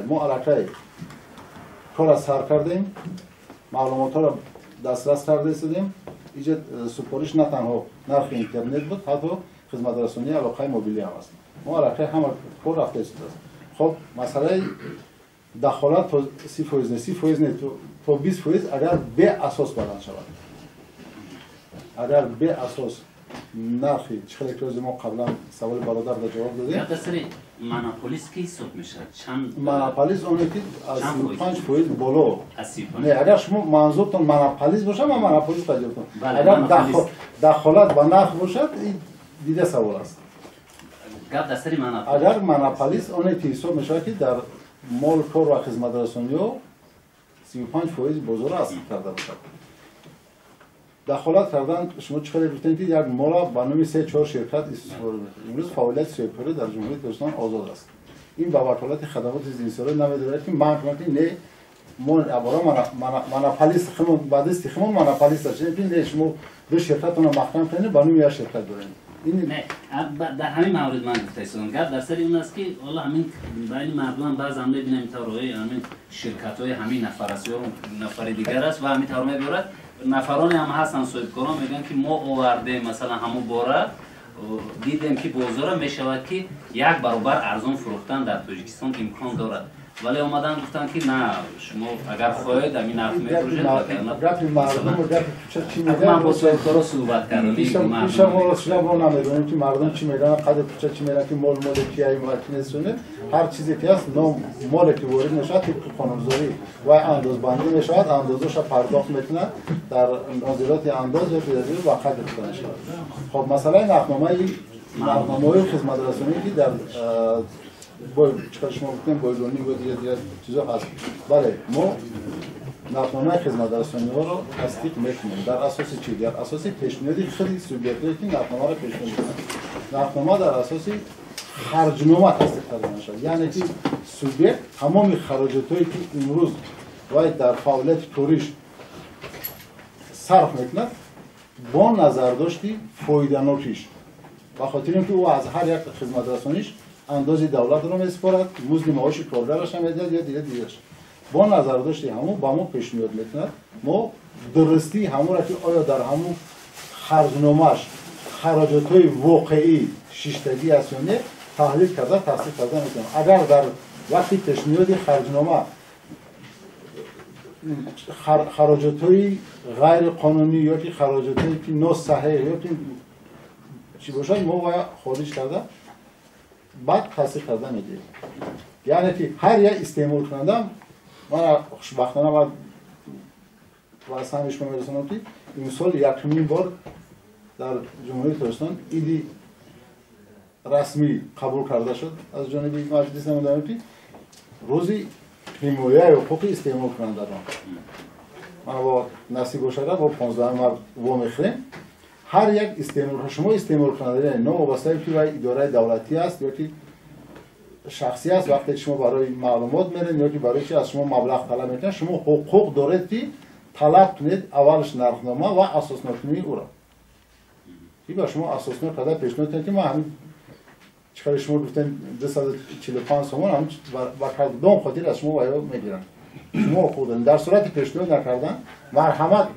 ما علاقه کار از سر کردیم، معلومات ها را دسترس کرده استیم. اینجا سپارش نه تنها نرخ اینترنت بود، حتی خدمت رسانی علاقه موبیلی هم است. ما علاقه همه کار رفته است. خب مسئله دخالت تا 30% نه 30% نه تا 20% اگر به اساس بلند شود، اگر به اساس نرخی چقدر که ما قبلا سوال برادر را جواب دادیم. در سری مانوپولیس کی حساب میشه؟ چند مانوپولیس اون که از 35% بالا. نه اگر شما منظورتون مانوپولیس باشه من مانوپولیس تجربه کنم. اگر دخالت با نرخ باشد این دیگه سوال است. گپ در سری مانوپولیس. اگر مانوپولیس اون که حساب میشه که در مال کار و خدمت رسانی 35% بازار است کرده باشد. دخالت کردن شما چقدر گفتین که یک مال با نام 3-4 شرکت استثمار می‌کنه. امروز فعالیت سیاپوری در جمهوری ترکستان آزاد است. این با وکالت خدمات زیرساختی نمی‌داره که من نه ما عبارت مانوپولیس خمون بعد است خمون مانوپولیس است. این شما دو شرکت اون محکم کنید با نام یک شرکت دارین. این نه در همین مورد من گفتم گفت در سری اون است که والله همین بین مردم بعض هم می‌بینیم تا روی همین شرکت‌های همین نفراتی و نفر دیگر است و همین طور می‌برد نفرانی هم هستن صاحبکاران میگن که ما آورده مثلا همون باره دیدیم که بازار میشود که یک برابر ارزان فروختن در تاجیکستان امکان دارد ولی اومدن گفتن که نه شما اگر خواهید در این نرخ میفروشید گفت مردم و گفت چی میگن من با صاحبکارا صحبت کردم پیشم ما نمیدونیم که مردم چی میگن قدر کوچه چی میگن که مال کیای مارکینسونه هر چیزی که هست نام مال که وارد نشد که قانونگذاری و اندازه‌بندی میشود اندازه‌اش پرداخت میکنه در نظارت انداز یا پیداوری وقت گرفته میشه. خب مسئله نرخنامه خدمت رسانی که در چقدر شما گفتیم بایلونی بود یا چیزا هست. بله ما نرخنامه خدمت رسانی ها رو تصدیق میکنیم در اساس چی؟ در اساس پیشنهادی خیلی سوبیکتی که نرخنامه رو پیشنهاد میکنن. نرخنامه در اساس خرجنامه تصدیق کرده میشه. یعنی که سوبیکت تمام خراجاتی که امروز باید در فعالیت توریش صرف میکنه با نظر داشتی فایده‌ناکیش. به خاطر اینکه او از هر یک خدمت رسانیش اندازی دولت رو میسپارد، مزد معاش کارگرش هم میدهد یا دیگرش. با نظر داشتی همون با ما پیشنهاد میکند ما درستی همون را که آیا در همون خرجنامه‌اش خراجات‌های واقعی شیشتگی است یا نه تحلیل کرده تصدیق کرده میکنیم. اگر در وقتی پیشنهاد خرجنامه خراجات‌های غیر قانونی یا که خراجات‌هایی که ناصحیح یا که چی باشه ما باید خارج کرده بعد تصدیق کرده میگیم. یعنی که هر یک استعمال کننده من خوشبختانه باید واسه همش میرسونم که این سال یکمین بار در جمهوری ترکستان ایدی رسمی قبول کرده شد از جانب مجلس نمایندگان که روزی حمایت حقوق استعمال کننده را من با نصیب باشه با 15 مارس و میخریم هر یک استعمال شما استعمال کننده نام وابسته که اداره دولتی است یا که شخصی است وقتی شما برای معلومات میرین یا که برای چی از شما مبلغ طلب میکنن شما حقوق دارید که طلب کنید اولش نرخنامه و اساسنامه او را که با شما اساسنامه کرده پیشنهاد کنید که ما همین چقدر شما گفتن 245 تومان هم با کدام خاطر از شما وایو میگیرن شما حقوق دارید در صورت پیشنهاد نکردن مرحمت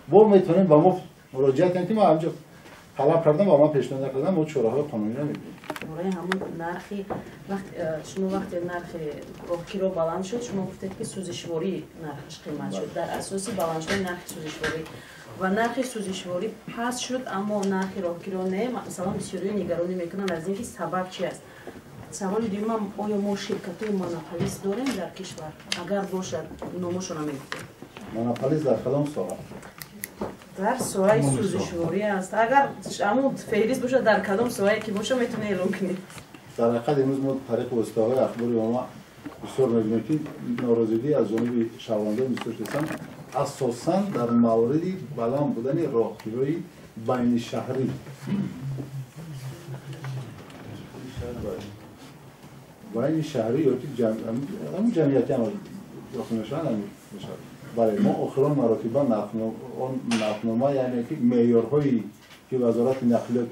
با میتونید با ما مراجعه کنید که ما همینجا طلب کردم و ما پیشنهاد نکردم ما چراهای قانونی رو میگیریم. برای همون نرخی شما وقتی نرخ راهگیرا بلند شد شما گفتید که سوزشواری نرخش قیمت شد در اساس بلند شدن نرخ سوزشواری و نرخ سوزشواری پس شد اما نرخ راهگیرا نه مثلا بسیاری نگرانی میکنن از اینکه سبب چی است. سوال دوم آیا ما شرکت‌های مونوپولیس داریم در کشور اگر باشد نامشون رو میگفتید مونوپولیس در کدام ساحه در سوای سوزشواری است اگر همون فهرست باشه در کدام سوایی که باشه میتونه اعلام کنید در حقیقت امروز ما طریق واسطه‌های اخباری ما بسیار می‌بینیم که ناراضگی از جانب شهروندان مستشفیان اساساً در موردی بلند بودن راهگیری بین شهری بین شهری یا که جمعیتی هم داخلشان هم میشه. برای ما آخران مراتبا نرخنامه یعنی که معیارهایی که وزارت نقلیات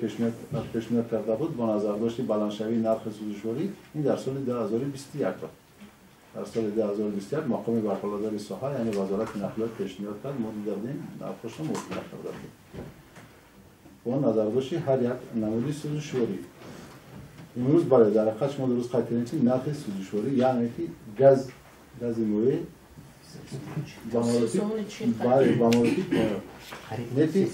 پیشنهاد کرده بود با نظر داشت بلندشوی نرخ سوزشواری این در سال 2021 بود. در سال 2021 مقام برخوردار ساحه یعنی وزارت نقلیات پیشنهاد کرد ما دیدیم نرخش مطلق کردیم با نظرداشتی هر یک نمودی سوزشواری امروز برای در خش ما درست قطعی نیست نرخ سوزشواری یعنی که گاز موی با مورد برای با مورد نتی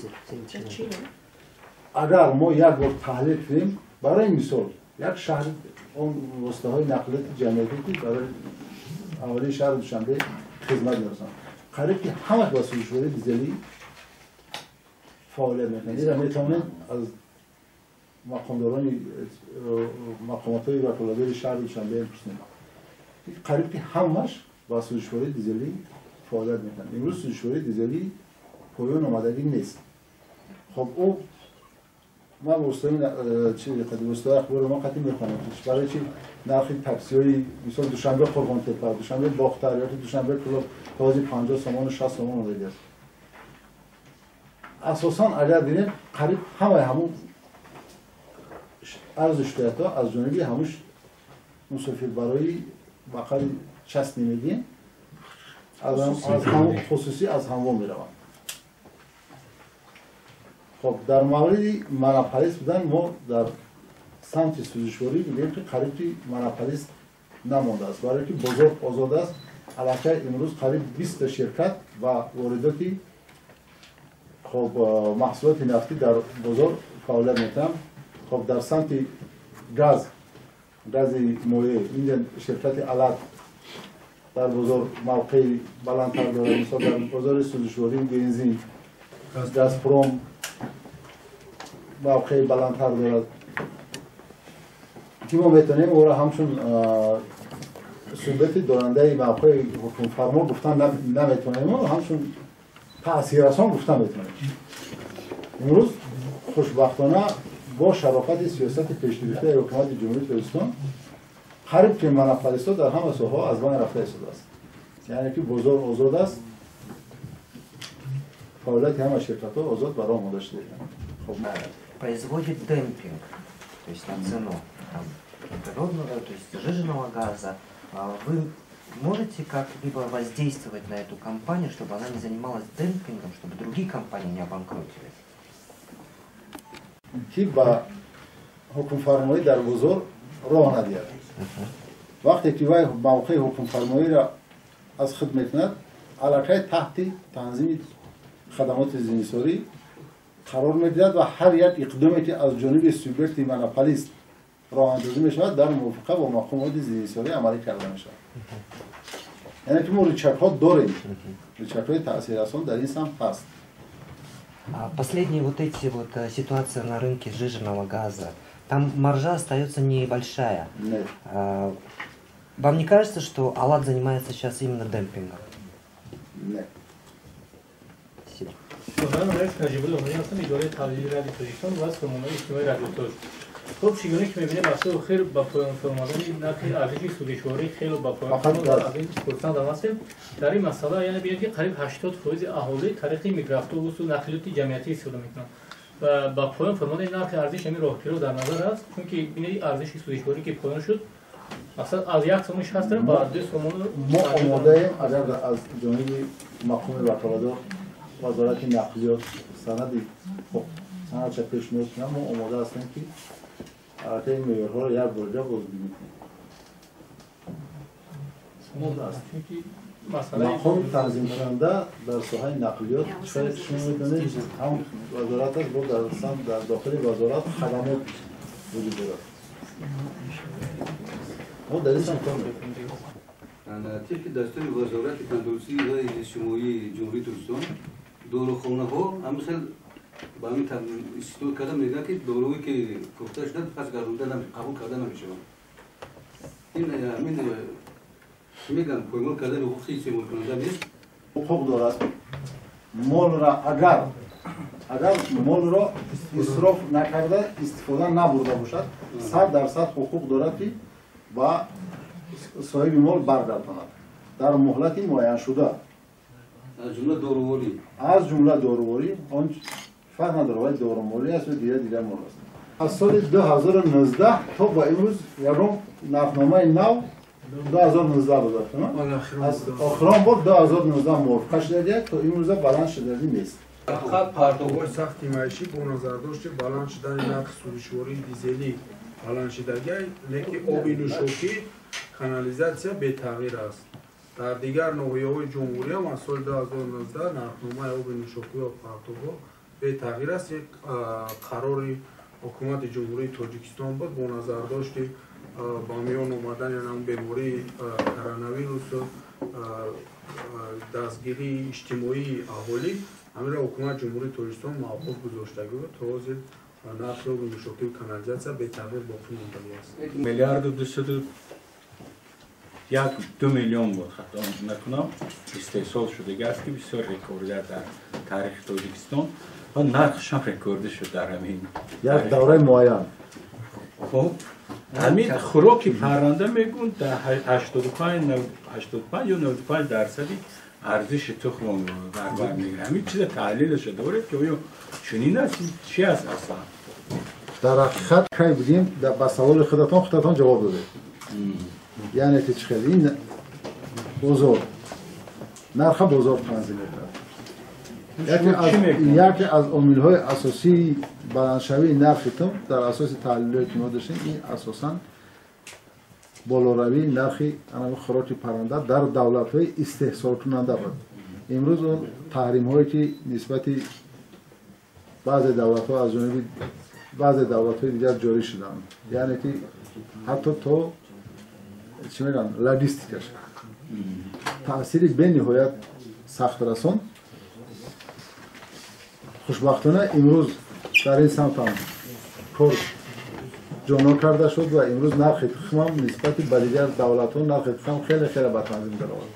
اگر ما یک بار تحلیل کنیم برای مثال یک شهر اون وسطه‌های نقلیات جمعیتی برای اولی شهر دوشنبه خدمت می‌رسند قریب که همه با سوزشواری دیزلی فعالیت می‌کنند و می‌توانند از مقامات‌های وکالت‌های شهر دوشنبه بپرسند قریب که همش با سوزشواری دیزلی فعالیت می‌کنند امروز سوزشواری دیزلی پایان آمدگی نیست خب او ما مستقیم قدیم استاد اخبار ما قطعی می‌خوانم برای چی نرخ تاکسی‌های مثلا دوشنبه قربان تپه دوشنبه باختر یا دوشنبه کلوب تازه 50 تومان و 60 تومان اومده است اساساً اگر ببینیم قریب همون ارز اشتیاط‌ها از جانبی هموش مسافر برای بقر چست نمیدیم از همون خصوصی از همون میروند خب در مورد مناپالیست بودن ما در سمت سوزشواری می‌بینیم که قریب مناپالیست نمانده است برای که بازار آزاد است علاقه امروز قریب 20 شرکت و وارداتی خب محصولات نفتی در بازار فعالیت می‌کنند خب در سمت گاز مویه این شرکت علت در بازار موقع بلندتر دارد مثلا در بازار سوزشواری بنزین گازپروم موقع بلندتر دارد که ما میتونیم او را همچون سلطه دارنده موقع حکم فرما گفتن نمیتونیم و همچون تأثیررسان گفتن میتونیم امروز خوشبختانه با شرافت سیاست پیشگرفته حکومت جمهوری اسلامی قریب که منافع‌ها در همه ساحه‌ها از بین رفته است یعنی که بازار آزاد است فعالیت همه شرکت‌ها آزاد برای آماده شده خب производит демпинг, то есть на цену там, природного, то есть сжиженного газа. Вы можете как-либо воздействовать на эту компанию, чтобы она не занималась демпингом, чтобы другие компании не обанкротились? که با حکم فرمایی در بازار راه ندهد وقتی که وای موقع حکم فرمایی را از خود میکند علاقه تحت تنظیم خدمات زمینسازی قرار می‌دهد و هر یک اقدامی که از جانب سوبیکت مناپالیست راه اندازی می‌شود در موافقت با مقامات زمینسازی عملی کرده می‌شود یعنی که ما ریچک‌ها داریم ریچک‌های تأثیررسان در این سمت هست Последние вот эти вот ситуации на рынке сжиженного газа, там маржа остается небольшая. Нет. Вам не кажется, что Алат занимается сейчас именно демпингом? Нет. من رئیس نجیب الله اومدی هستم اداره تولید رادیو تاجیکستان و سازمان اجتماعی رادیو تاج خب چیزی که می‌بینیم اصلا خیر با پایان فرمودن نرخ ارزش سودشواری خیلی با پایان فرمودن از این پرسنت هم هستیم در این مسئله یعنی ببینید که قریب 80% اهالی طریق میکرواتوبوس و نقلیات جمعیتی استفاده می‌کنند و با پایان فرمودن نرخ ارزش همین راهپیرو در نظر است چون که ببینید ارزش سودشواری که پایان شد اصلا از یک سومش هستن با 2 سوم ما آماده ایم اگر از جانب مقام وکالت‌ها وزارت نقلیات سند چه پیشنهاد کنم ما آماده هستیم که البته این معیارها را یک بار دیگر بازبینی کنیم مقام تنظیم کننده در ساحه نقلیات شاید شما می‌دونید هم وزارت است با در داخل وزارت خدمات وجود دارد ما در این سمت طبق دستور وزارت تندرستی و اجتماعی جمهوری ترکستان داروخانه‌ها مثلا با همین استفاده کردن میگن که دارویی که فروخته شده پس گردونده قبول کرده نمیشه این همین میگن پایمال کردن حقوق استعمال کننده نیست حقوق دارد مال را اگر مال را اسراف نکرده استفاده نبرده باشد 100% حقوق دارد که با صاحب مال برگرداند در مهلت معین شده از جمله داروواری آن فرق نداره ولی داروواری است و دیگر مال است از سال 2019 تا با امروز یکم نرخنامه نو 2019 بود از آخران بود 2019 موافقه شده تا امروز بالانس شده نیست. فقط پرتوهای سخت معیشی با نظر داشته بالانس شدن نرخ سوزشواری دیزلی بالانس شدگی لیکن آب نوشابه کانالیزاسیا به تغییر است. در دیگر ناحیه‌های جمهوری هم از سال 2019 نرخنامه آب نوشابه و پرتوها به تغییر است. یک قرار حکومت جمهوری تاجیکستان بود با نظر داشته با میان اومدن بیماری کرونا ویروس دستگیری اجتماعی اهالی همین حکومت جمهوری تاجیکستان موافق گذاشته بود تا حاضر نرخ آب نوشابه و کانالیزاسیا به تغییر باقی مانده است. میلیارد و 2 میلیون بود خطا نکنم استحصال شده است که بسیار رکورد در تاریخ تاجیکستان و نرخش هم رکورد شد در همین یک دوره معین. خب همین خوراک پرنده میگون در 85 یا 95 درصدی ارزش تخم برابر میگیره. همین چیز تحلیلش داره که آیا چنین است چی است اصلا؟ در حقیقت کی بودیم به سوال خودتان جواب داده. یعنی که چه این بزرگ نرخ بزرگ تنظیم می‌کند. یکی از عامل‌های اساسی بلندشوی نرخ تم در اساس تحلیلی که ما داشتیم این اساساً بالاروی نرخ خوراک پرنده در دولت‌های استحصال کننده بود. امروز اون تحریم‌هایی که نسبت بعضی دولت‌ها از جانب بعضی دولت‌های دیگر جاری شدند. یعنی که حتی تو چی میگن لاجستیکش تأثیری به نهایت سخت رسان. خوشبختانه امروز در این سمت هم کار جانا کرده شد و امروز نرخ تخم هم نسبت به دیگر دولت‌ها نرخ تخم خیلی به تنظیم در آمد.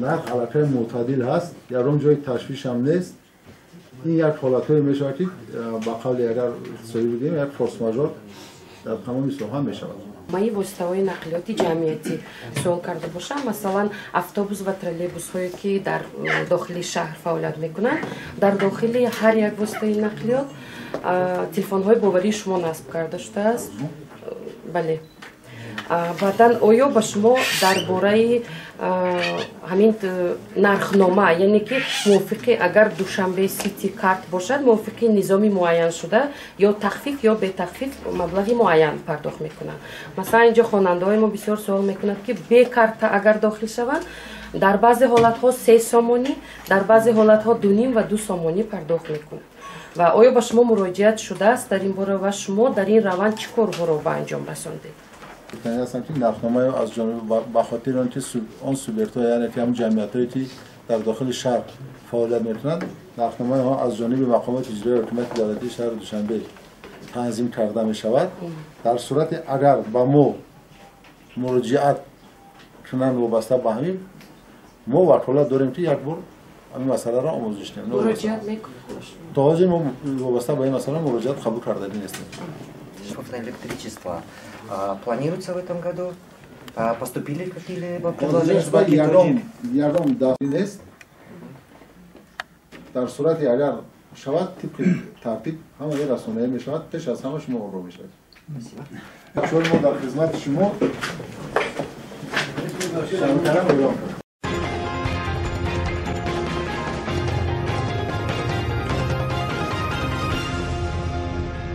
نرخ علاقه معتدل هست، یارم جای تشویش هم نیست. این یک حالت‌های میشه که با قول اگر اقتصادی بگیم یک فورس ماژور در تمام ساحه میشود. مایی واسطه‌های نقلیاتی جمعیتی سوال کرده باشم، مثلا اتوبوس و ترولبوس هایی که در داخل شهر فعالیت میکنند، در داخل هر یک واسطه نقلیات تلفن های باوری شما نصب کرده شده است. بله. بعدن آیا با شما درباره همین نرخنامه یعنی که موافقه اگر دوشنبه سیتی کارت باشد موافقه نظامی معین شده یا تخفیف یا به تخفیف مبلغی معین پرداخت میکنند. مثلا اینجا خواننده های ما بسیار سوال میکنند که به کارت اگر داخل شوند در بعضی حالت ها 3 سامانی در بعضی حالت ها 2.5 و 2 سامانی پرداخت میکنند و آیا با شما مراجعت شده است در این باره و شما در این روند چه کارها را به انجام رساندید؟ یعنی اصلا که نرخنامه از جانب به خاطر آنکه آن سوبرت‌ها یعنی که هم جمعیت‌هایی که در داخل شهر فعالیت می‌کنند نرخنامه ها از جانب مقامات اجرایی حکومت دولتی شهر دوشنبه تنظیم کرده می‌شود. در صورت اگر با ما مراجعت کنند وابسته به همین ما وکالت داریم که یک بار این مسئله را آموزش کنیم. مراجعت می‌کنید؟ تا حالا ما وابسته به این مسئله مراجعت قبول کرده نیستیم. Электричество планируется в этом году? Поступили какие-либо предложения? یادم داخل نیست. در صورت اگر شود طبق ترتیب همه رسانه‌ای می شود پیش از همه شما رو می شود. چون ما در خدمت شما